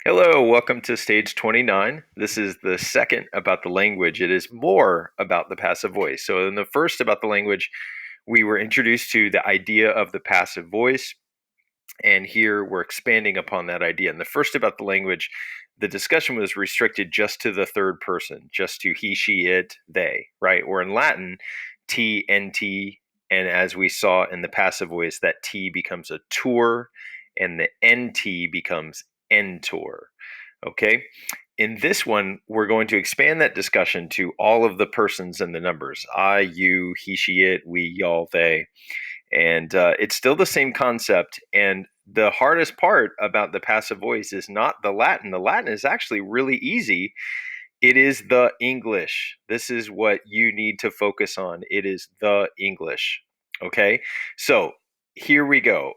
Hello, welcome to stage 29. This is the second about the language. It is more about the passive voice. So, in the first about the language, we were introduced to the idea of the passive voice, and here we're expanding upon that idea. In the first about the language, the discussion was restricted just to the third person, just to he, she, it, they, right? Or in Latin, T, NT, and as we saw in the passive voice, that T becomes a tour and the NT becomes entor. Okay. In this one, we're going to expand that discussion to all of the persons and the numbers I, you, he, she, it, we, y'all, they. And it's still the same concept. And the hardest part about the passive voice is not the Latin. The Latin is actually really easy. It is the English. This is what you need to focus on. It is the English. Okay. So here we go.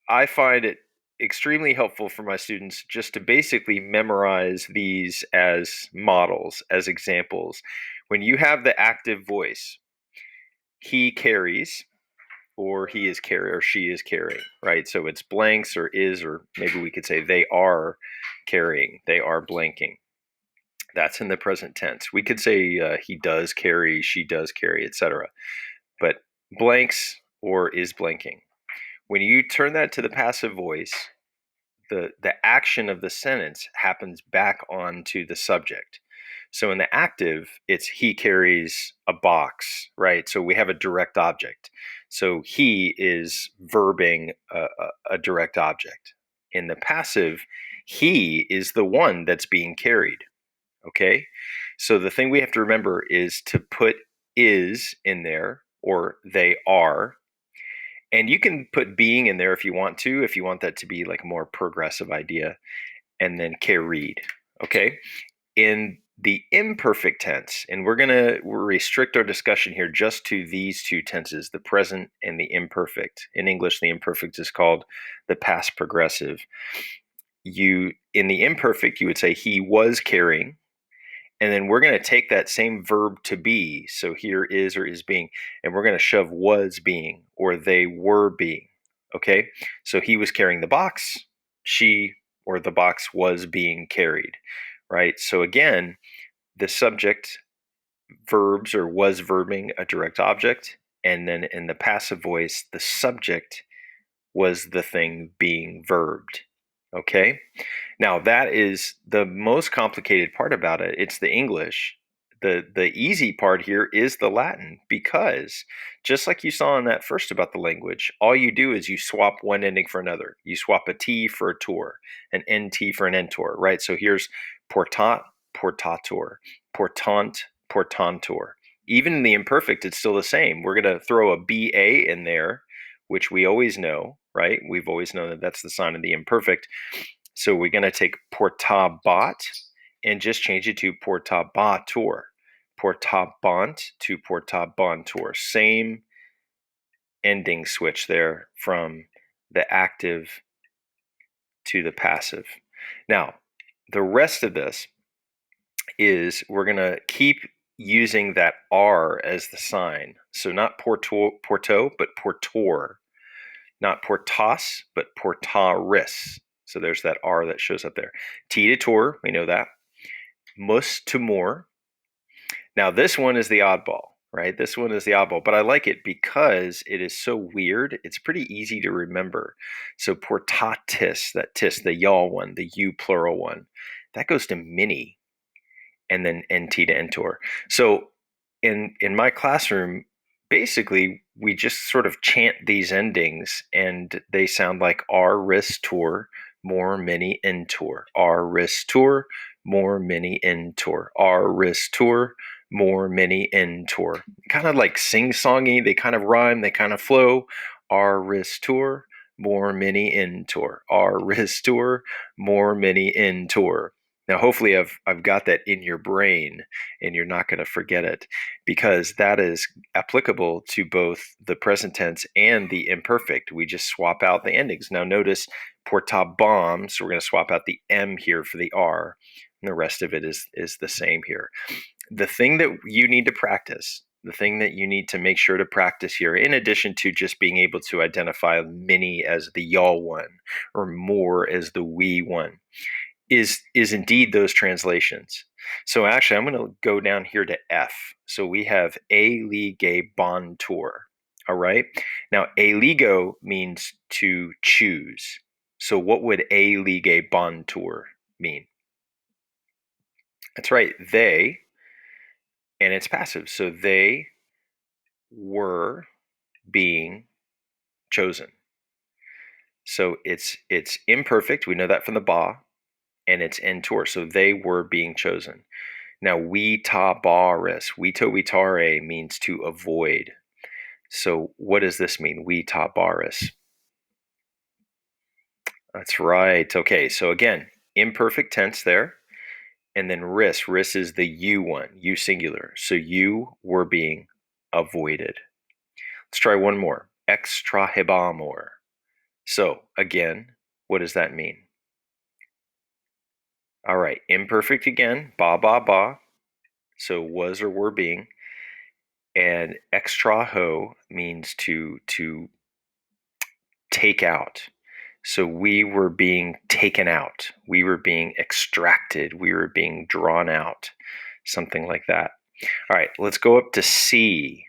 I find it extremely helpful for my students just to basically memorize these as models, as examples. When you have the active voice, he carries, or he is carrying, or she is carrying, right? So it's blanks or is, or maybe we could say they are carrying, they are blanking. That's in the present tense. We could say he does carry, she does carry, etc. But blanks or is blanking. When you turn that to the passive voice, the action of the sentence happens back onto the subject. So in the active, it's he carries a box, right? So we have a direct object. So he is verbing a direct object. In the passive, he is the one that's being carried. Okay. So the thing we have to remember is to put is in there, or they are, and you can put being in there if you want that to be like a more progressive idea, and then carried. Okay. In the imperfect tense, and we're going to restrict our discussion here just to these two tenses, the present and the imperfect. In English, the imperfect is called the past progressive. In the imperfect, you would say he was carrying, and then we're going to take that same verb to be. So here is or is being, and we're going to shove was being or they were being. Okay. So he was carrying the box. She or the box was being carried. Right. So again, the subject verbs or was verbing a direct object. And then in the passive voice, the subject was the thing being verbed. Okay. Now that is the most complicated part about it. It's the English. The easy part here is the Latin, because just like you saw in that first about the language, all you do is you swap one ending for another. You swap a T for a tour, an NT for an entor, right? So here's portat, portator, portant, portantor. Even in the imperfect, it's still the same. We're going to throw a BA in there, which we always know, right? We've always known that that's the sign of the imperfect. So we're going to take portabat and just change it to portabatur. Portabant to portabantur. Same ending switch there from the active to the passive. Now, the rest of this is we're going to keep using that R as the sign. So not porto, but portor. Not portas, but portaris. So there's that R that shows up there. T to tor, we know that. Mus to more. Now this one is the oddball, right? This one is the oddball, but I like it because it is so weird. It's pretty easy to remember. So portatis, that tis, the y'all one, the you plural one, that goes to mini, and then nt to entor. So in my classroom, basically we just sort of chant these endings, and they sound like R ris tour, more many entor, R ris tour, more many entor, R ris tour, more many entor. Kind of like sing-songy, they kind of rhyme, they kind of flow. R ris tour, more many entor, R ris tour, more many entor. Now, hopefully, I've got that in your brain, and you're not going to forget it, because that is applicable to both the present tense and the imperfect. We just swap out the endings. Now, notice portabam, so we're going to swap out the M here for the R, and the rest of it is the same here. The thing that you need to practice the thing that you need to make sure to practice here, in addition to just being able to identify many as the y'all one or more as the we one, is indeed those translations. So actually, I'm going to go down here to F. So we have a lige bon tour. All right. Now, eligo means to choose. So what would a lige bon tour mean? That's right. They, and it's passive. So they were being chosen. So it's imperfect. We know that from the ba, and it's en tour. So they were being chosen. Now, vitabaris, vitare means to avoid. So what does this mean? Vitabaris. That's right. Okay, so again, imperfect tense there. And then ris is the you one, you singular. So you were being avoided. Let's try one more. Extrahibamor. So again, what does that mean? All right, imperfect again, ba. So was or were being. And extraho means to take out. So we were being taken out. We were being extracted. We were being drawn out. Something like that. All right, let's go up to C.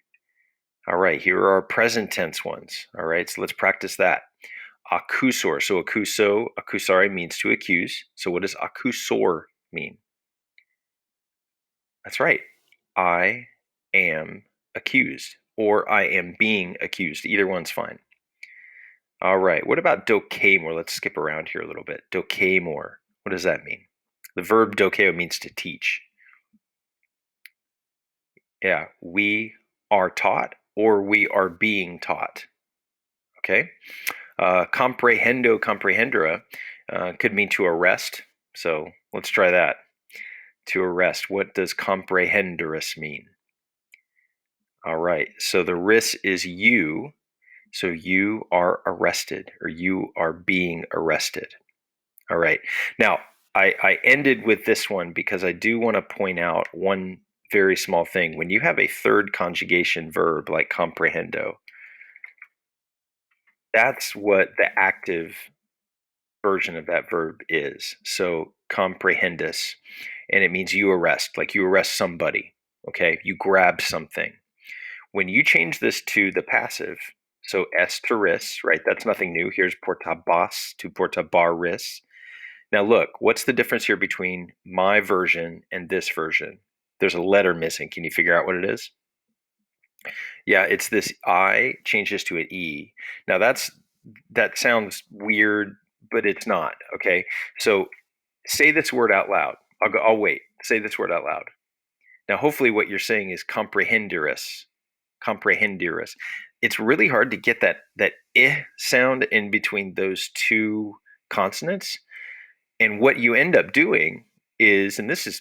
All right, here are our present tense ones. All right, so let's practice that. Accusor. So accusare means to accuse. So what does accusor mean? That's right. I am accused, or I am being accused. Either one's fine. All right. What about dokemor? Let's skip around here a little bit. Dokemor. What does that mean? The verb dokeo means to teach. Yeah, we are taught or we are being taught. Okay. Comprehendera could mean to arrest. So let's try that. To arrest. What does comprehenderus mean? All right. So the ris is you. So you are arrested or you are being arrested. All right. Now, I ended with this one because I do want to point out one very small thing. When you have a third conjugation verb like comprehendo, that's what the active version of that verb is. So comprehendus, and it means you arrest, like you arrest somebody. Okay. You grab something. When you change this to the passive, so s to ris, right? That's nothing new. Here's portabas to portabaris. Now look, what's the difference here between my version and this version? There's a letter missing. Can you figure out what it is? Yeah, it's this I changes to an E. Now that sounds weird, but it's not. Okay. So say this word out loud. I'll wait. Say this word out loud. Now hopefully what you're saying is comprehenderus. Comprehenderus. It's really hard to get that I sound in between those two consonants. And what you end up doing is, and this is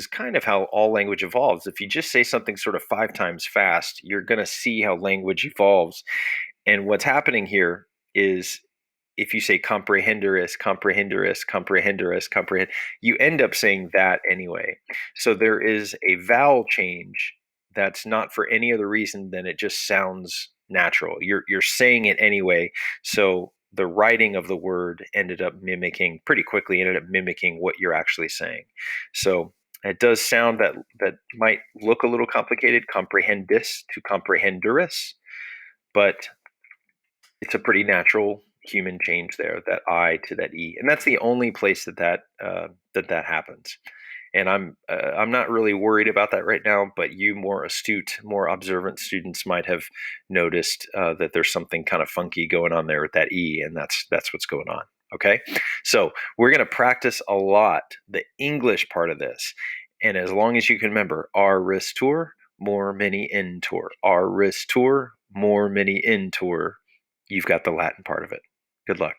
kind of how all language evolves. If you just say something sort of 5 times fast, you're going to see how language evolves. And what's happening here is if you say comprehend, you end up saying that anyway. So there is a vowel change that's not for any other reason than it just sounds natural. You're saying it anyway. So the writing of the word pretty quickly ended up mimicking what you're actually saying. So it does sound that might look a little complicated, comprehendis to comprehenderus, but it's a pretty natural human change there, that I to that E, and that's the only place that happens. And I'm not really worried about that right now, but you more astute, more observant students might have noticed that there's something kind of funky going on there with that E, and that's what's going on. Okay, so we're going to practice a lot the English part of this, and as long as you can remember, R ris tour, more many in tour, R ris tour, more many in tour, you've got the Latin part of it. Good luck.